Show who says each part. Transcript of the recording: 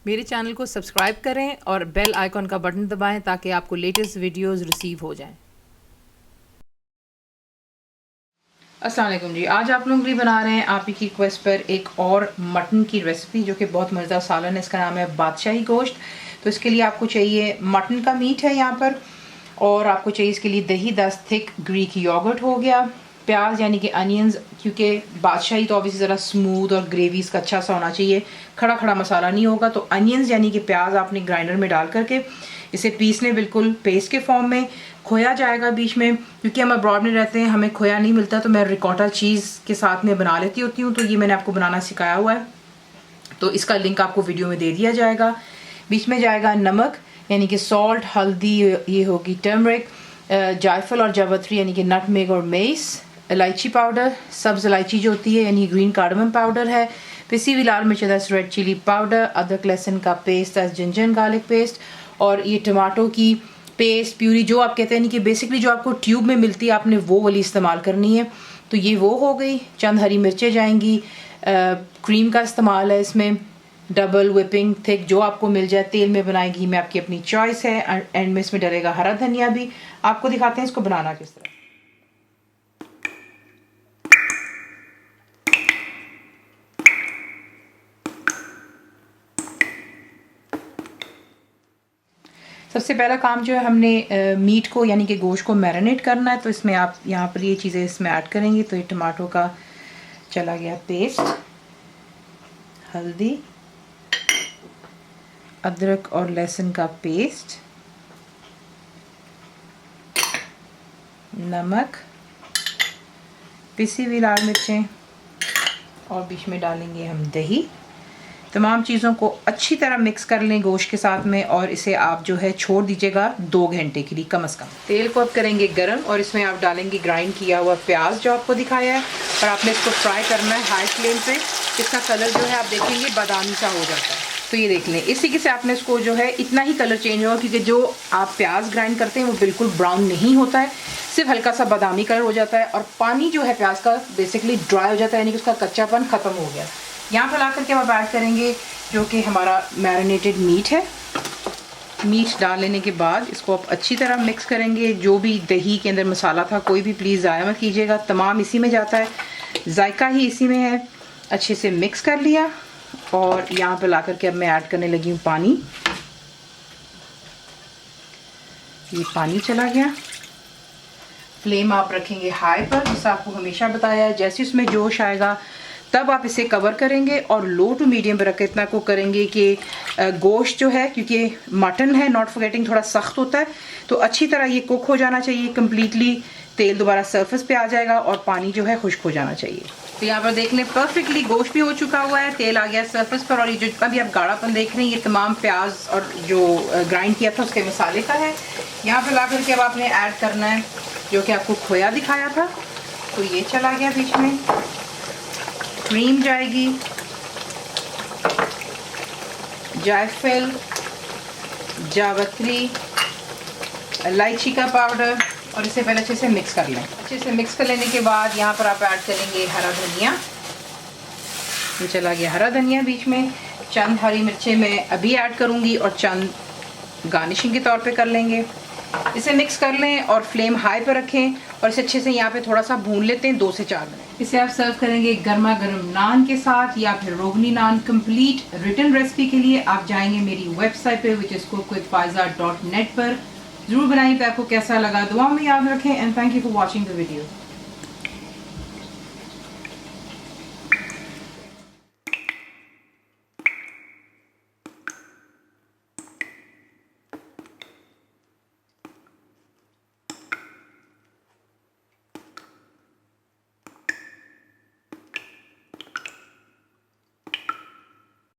Speaker 1: मेरे चैनल को सब्सक्राइब करें और बेल आइकॉन का बटन दबाएं ताकि आपको लेटेस्ट वीडियोस रिसीव हो जाएं। अस्सलाम वालेकुम जी, आज आप लोग भी बना रहे हैं आप ही की रिक्वेस्ट पर एक और मटन की रेसिपी जो कि बहुत मज़ेदार सालन है। इसका नाम है बादशाही गोश्त। तो इसके लिए आपको चाहिए मटन का मीट है यहाँ पर, और आपको चाहिए इसके लिए दही 10 थिक ग्रीक योगर्ट हो गया, प्याज यानी कि अनियंस, क्योंकि बादशाही तो ऑब्वियसली ज़रा स्मूथ और ग्रेवी इसका अच्छा सा होना चाहिए, खड़ा खड़ा मसाला नहीं होगा। तो अनियंस यानी कि प्याज आपने ग्राइंडर में डाल करके इसे पीस लें बिल्कुल पेस्ट के फॉर्म में। खोया जाएगा बीच में, क्योंकि हम अब्रॉड में रहते हैं, हमें खोया नहीं मिलता, तो मैं रिकॉटा चीज़ के साथ में बना लेती होती हूँ। तो ये मैंने आपको बनाना सिखाया हुआ है, तो इसका लिंक आपको वीडियो में दे दिया जाएगा। बीच में जाएगा नमक यानी कि सॉल्ट, हल्दी, ये होगी टर्मरिक, जायफल और जावित्री यानी कि नटमेग और मेस, इलायची पाउडर, सब्ज़ इलायची जो होती है यानी ग्रीन कार्डमम पाउडर है, पिसी हुई लाल मिर्च 10 रेड चिली पाउडर, अदरक लहसुन का पेस्ट 10 जिंजर गार्लिक पेस्ट, और ये टमाटो की पेस्ट प्यूरी जो आप कहते हैं कि बेसिकली जो आपको ट्यूब में मिलती है आपने वो वाली इस्तेमाल करनी है। तो ये वो हो गई। चंद हरी मिर्चें जाएंगी, क्रीम का इस्तेमाल है इसमें, डबल whipping थिक जो आपको मिल जाए, तेल में बनाए घी में आपकी अपनी चॉइस है। एंड में इसमें डलेगा हरा धनिया भी। आपको दिखाते हैं इसको बनाना किस तरह। सबसे पहला काम जो है, हमने मीट को यानी कि गोश्त को मैरिनेट करना है। तो इसमें आप यहाँ पर ये चीज़ें इसमें ऐड करेंगी। तो ये टमाटो का चला गया पेस्ट, हल्दी, अदरक और लहसुन का पेस्ट, नमक, पिसी हुई लाल मिर्चें, और बीच में डालेंगे हम दही। तमाम चीज़ों को अच्छी तरह मिक्स कर लें गोश्त के साथ में, और इसे आप जो है छोड़ दीजिएगा 2 घंटे के लिए कम से कम। तेल को आप करेंगे गरम, और इसमें आप डालेंगे ग्राइंड किया हुआ प्याज जो आपको दिखाया है, और आपने इसको फ्राई करना है हाई फ्लेम पे। इसका कलर जो है आप देखेंगे बादामी सा हो जाता है। तो ये देख लें, इसी के से आपने इसको जो है इतना ही कलर चेंज होगा, क्योंकि जो आप प्याज ग्राइंड करते हैं वो बिल्कुल ब्राउन नहीं होता है, सिर्फ हल्का सा बादामी कलर हो जाता है, और पानी जो है प्याज का बेसिकली ड्राई हो जाता है, यानी कि उसका कच्चापन ख़त्म हो गया। यहाँ पर ला करके आप ऐड करेंगे जो कि हमारा मैरिनेटेड मीट है। मीट डाल लेने के बाद इसको आप अच्छी तरह मिक्स करेंगे। जो भी दही के अंदर मसाला था कोई भी प्लीज़ ज़ाया मत कीजिएगा, तमाम इसी में जाता है, जायका ही इसी में है। अच्छे से मिक्स कर लिया, और यहाँ पर ला करके अब मैं ऐड करने लगी हूँ पानी। ये पानी चला गया। फ्लेम आप रखेंगे हाई पर, जैसा आपको हमेशा बताया है। जैसे उसमें जोश आएगा तब आप इसे कवर करेंगे, और लो टू मीडियम पर रख के इतना को करेंगे कि गोश्त जो है, क्योंकि मटन है नॉट फॉरगेटिंग थोड़ा सख्त होता है, तो अच्छी तरह ये कुक हो जाना चाहिए कम्प्लीटली। तेल दोबारा सरफेस पे आ जाएगा और पानी जो है खुश्क हो जाना चाहिए। तो यहाँ पर देख लें परफेक्टली गोश्त भी हो चुका हुआ है, तेल आ गया सरफेस पर, और ये जो जितना भी आप गाढ़ापन देख रहे हैं ये तमाम प्याज और जो ग्राइंड किया था उसके मसाले का है। यहाँ पर ला करके अब आपने ऐड करना है जो कि आपको खोया दिखाया था। तो ये चला गया बीच में, क्रीम जाएगी, जायफल, जावित्री, इलायची का पाउडर, और इसे पहले अच्छे से मिक्स कर लें। अच्छे से मिक्स कर लेने के बाद यहाँ पर आप ऐड करेंगे हरा धनिया। ये चला गया हरा धनिया बीच में। चंद हरी मिर्चें मैं अभी ऐड करूँगी, और चंद गार्निशिंग के तौर पे कर लेंगे। इसे मिक्स कर लें और फ्लेम हाई पर रखें, और इसे अच्छे से यहाँ पे थोड़ा सा भून लेते हैं 2 से 4 मिनट। इसे आप सर्व करेंगे गर्मा गर्म नान के साथ या फिर रोगनी नान। कंप्लीट रिटन रेसिपी के लिए आप जाएंगे मेरी वेबसाइट पे which is cook with faiza.net पर। जरूर बनाइए। तो आपको कैसा लगा दुआ में याद रखें, and thank you for watching the video.